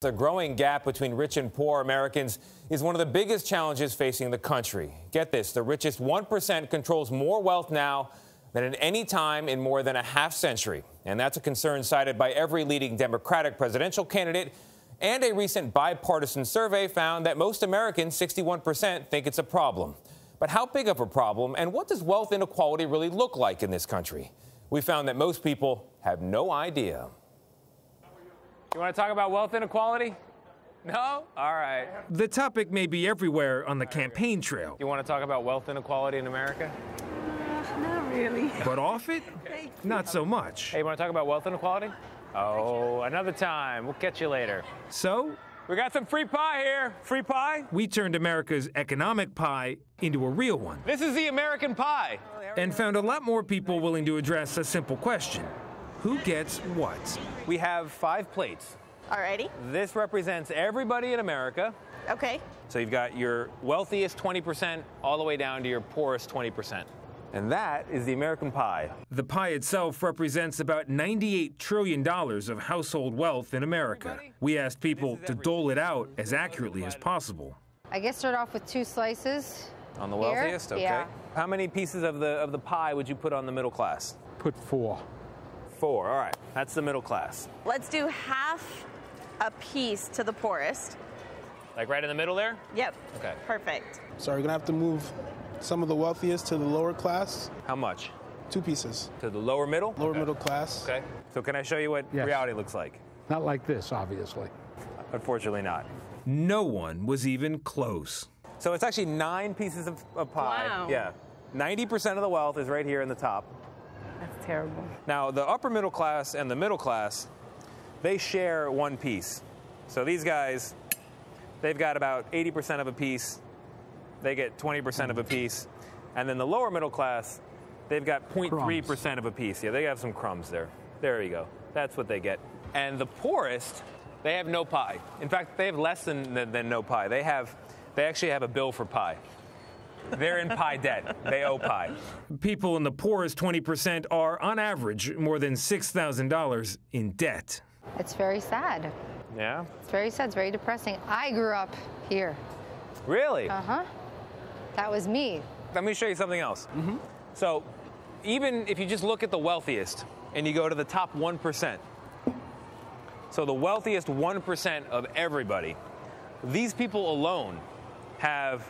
The growing gap between rich and poor Americans is one of the biggest challenges facing the country. Get this, the richest 1% controls more wealth now than at any time in more than a half century. And that's a concern cited by every leading Democratic presidential candidate. And a recent bipartisan survey found that most Americans, 61%, think it's a problem. But how big of a problem, and what does wealth inequality really look like in this country? We found that most people have no idea. You want to talk about wealth inequality? No? All right. The topic may be everywhere on the campaign trail. You want to talk about wealth inequality in America? Not really. But off it? Not so much. Hey, you want to talk about wealth inequality? Oh, another time. We'll catch you later. So? We got some free pie here. Free pie? We turned America's economic pie into a real one. This is the American pie. And found a lot more people willing to address a simple question. Who gets what? We have 5 plates. Alrighty. This represents everybody in America. Okay. So you've got your wealthiest 20% all the way down to your poorest 20%. And that is the American pie. The pie itself represents about $98 trillion of household wealth in America. We asked people to dole it out as accurately as possible. I guess start off with 2 slices. On the here. wealthiest? Okay. Yeah. How many pieces of the pie would you put on the middle class? Put 4. 4, all right. That's the middle class. Let's do half a piece to the poorest. Like right in the middle there? Yep. Okay. Perfect. So we're gonna have to move some of the wealthiest to the lower class. How much? 2 pieces. To the lower middle? Lower middle class. Okay. So can I show you what Yes. reality looks like? Not like this, obviously. Unfortunately not. No one was even close. So it's actually 9 pieces of pie. Wow. Yeah. 90% of the wealth is right here in the top. That's terrible. Now, the upper middle class and the middle class, they share 1 piece. So these guys, they've got about 80% of a piece. They get 20% of a piece. And then the lower middle class, they've got 0.3% of a piece. Yeah, they have some crumbs there. There you go. That's what they get. And the poorest, they have no pie. In fact, they have less than no pie. They actually have a bill for pie. They're in pie debt. They owe pie. People in the poorest 20% are, on average, more than $6,000 in debt. It's very sad. Yeah? It's very sad. It's very depressing. I grew up here. Really? Uh-huh. That was me. Let me show you something else. So even if you just look at the wealthiest and you go to the top 1%, so the wealthiest 1% of everybody, these people alone have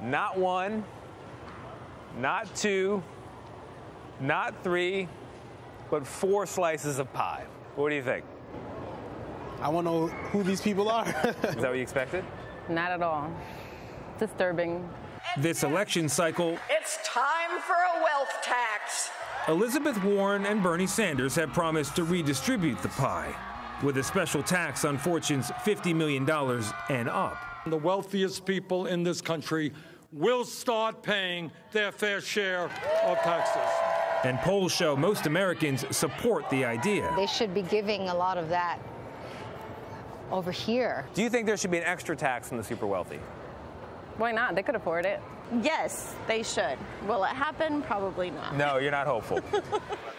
not 1, not 2, not 3, but 4 slices of pie. What do you think? I want to know who these people are. Is that what you expected? Not at all. Disturbing. This election cycle, It's time for a wealth tax. Elizabeth Warren and Bernie Sanders have promised to redistribute the pie, with a special tax on fortunes $50 million and up. The wealthiest people in this country will start paying their fair share of taxes. And polls show most Americans support the idea. They should be giving a lot of that over here. Do you think there should be an extra tax on the super wealthy? Why not? They could afford it. Yes, they should. Will it happen? Probably not. No, you're not hopeful.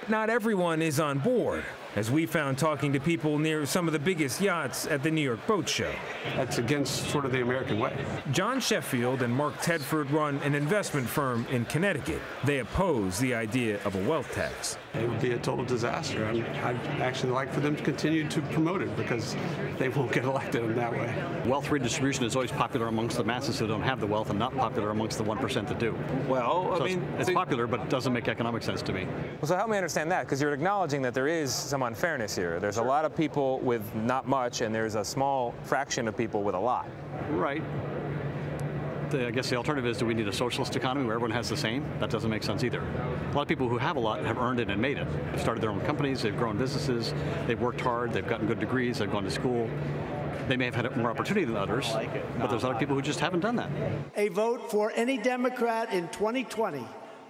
Not everyone is on board, as we found talking to people near some of the biggest yachts at the New York Boat Show. That's against sort of the American way. John Sheffield and Mark Tedford run an investment firm in Connecticut. They oppose the idea of a wealth tax. It would be a total disaster. And I'd actually like for them to continue to promote it because they won't get elected in that way. Wealth redistribution is always popular amongst the masses who don't have the wealth and not popular amongst the 1% that do. Well, So I mean, it's popular, but it doesn't make economic sense to me. Well, so help me understand that, because you're acknowledging that there is some unfairness here. There's a lot of people with not much, and there's a small fraction of people with a lot. Right. I guess the alternative is, do we need a socialist economy where everyone has the same? That doesn't make sense either. A lot of people who have a lot have earned it and made it. They've started their own companies, they've grown businesses, they've worked hard, they've gotten good degrees, they've gone to school. They may have had more opportunity than others, but there's other people who just haven't done that. A vote for any Democrat in 2020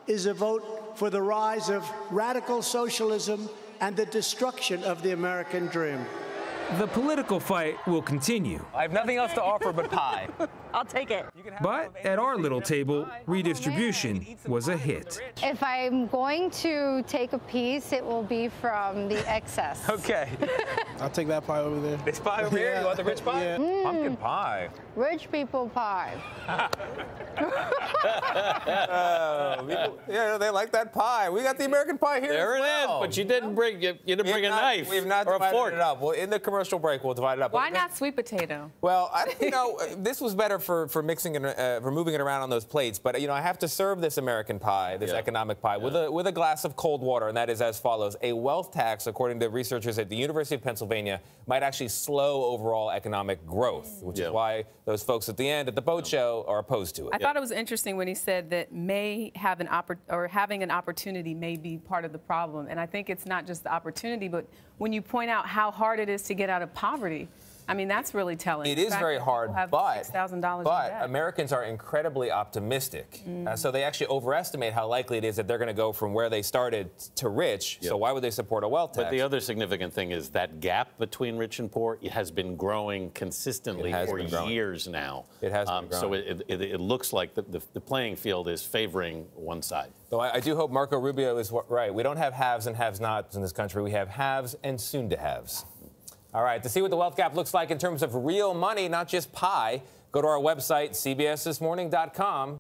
is a vote for the rise of radical socialism and the destruction of the American dream. The political fight will continue. I have nothing else to offer but pie. I'll take it. But at our little table, redistribution was a hit. If I'm going to take a piece, it will be from the excess. Okay. I'll take that pie over there. This pie over here? You want the rich pie? Yeah. Pumpkin pie. Rich people pie. Yeah, they like that pie. We got the American pie here. There as it well. is, but you didn't bring a knife We've not or a divided fork. it up. Well, in the commercial break, we'll divide it up. Why not sweet potato? Well, this was better for mixing and for moving it around on those plates. But I have to serve this American pie, this economic pie, with a glass of cold water, and that is as follows: a wealth tax, according to researchers at the University of Pennsylvania, might actually slow overall economic growth, which is why those folks at the end at the boat show are opposed to it. I thought it was interesting when he said that having an opportunity may be part of the problem, and I think it's not just the opportunity, but when you point out how hard it is to get out of poverty. I mean, that's really telling. It is very hard, but $6,000 Americans are incredibly optimistic. So they actually overestimate how likely it is that they're going to go from where they started to rich. So why would they support a wealth tax? But the other significant thing is that gap between rich and poor has been growing consistently for years now. It has been growing. So it looks like the playing field is favoring one side. So I do hope Marco Rubio is right. We don't have haves and have-nots in this country. We have haves and soon-to-haves. All right, to see what the wealth gap looks like in terms of real money, not just pie, go to our website, cbsthismorning.com.